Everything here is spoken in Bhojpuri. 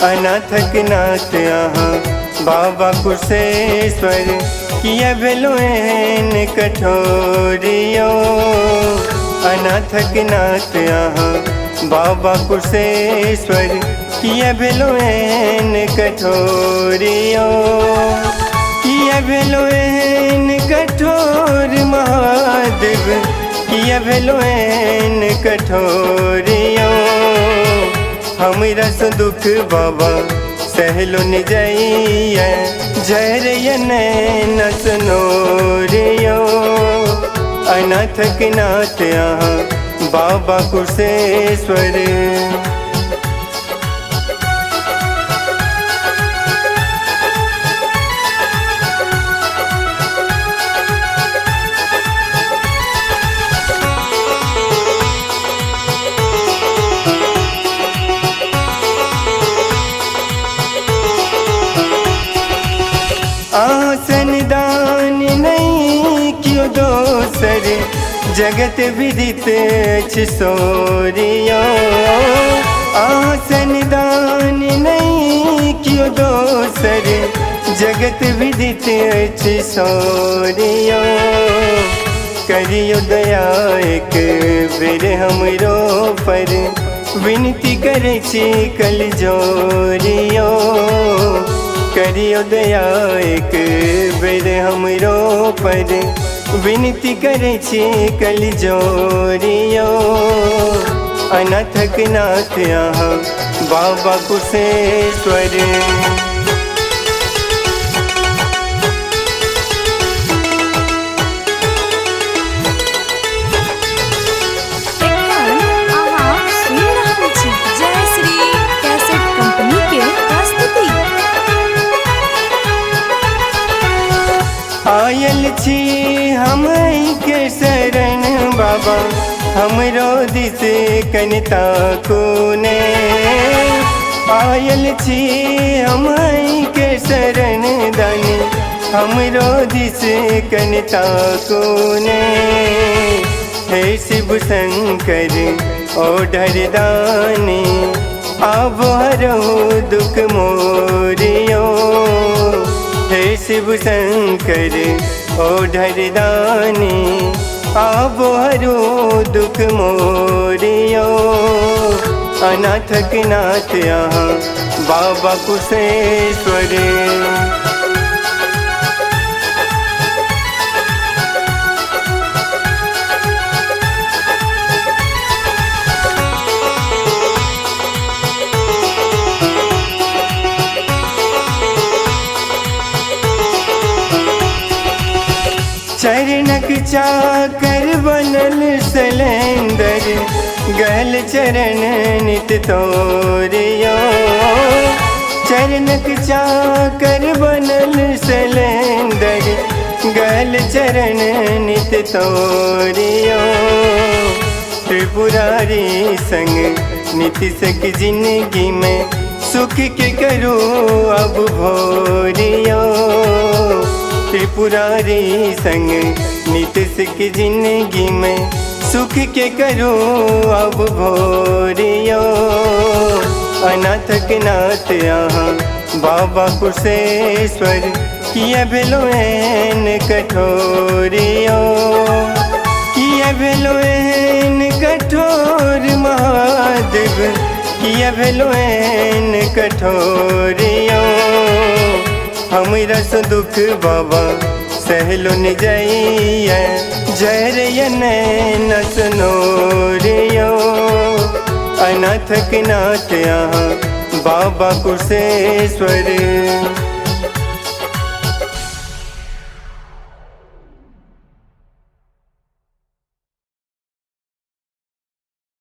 अनाथक नाथ आहा बाबा कुशेश्वर किया भेलोन कठोरियो। अनाथक नाथ आहा बाबा कुशेश्वर किया भेलोन कठोरियो। किया भेलोन कठोर महादेव किया भेलोन कठोरियो। हमरा से दुख बाबा सहलो न जाइए जहर न सनोरियो। अनाथक नाथ आहा बाबा कुशेश्वर। आसन दान नहीं क्यों दोसर जगत विदित सोरियो। आसन दान नहीं क्यों दोसर जगत विदित सोरियो। करियो दया एक बेर हमरो पर विनती करे छी कल जोरियो। करियो दया एक बेर हमरो पर विनती करे छी कल जोरियो। अनाथक नाथ आहा बाबा कुशेश्वर। आयल छी हम के शरण बाबा हमरो दिस कनिता कोने। आयल छी हम के शरण दानी हमरो दिस कनिता कोने। हे शिव शंकर ओढ़र दानी आबो हरो दुख मोरियो। हे शिव शंकर ओढ़र दानी आबो हरो दुख मोरियो। अनाथक नाथ आहा बाबा कुशेश्वर। चरणक चाकर बनल सलेंदर गल चरण नित तोरियो। चरणक चाकर बनल सलेंदर गल चरण नित तोरियो। त्रिपुरारी संग नित सक जिंदगी में सुख के करो अब भोरियो। त्रिपुरारी संग नितिश की जिंदगी में सुख के करो अब भोरियो। अनाथक नाथ आहा बाबा कुशेश्वर किया भेलोन कठोरियो। किया भेलोन कठोर महादेव किया भेलोन कठोरियो। हमरा से दुख बाबा सहलो न जाइए जहर न सनोरियो। अनाथक नाथ आहा बाबा कुशेश्वर।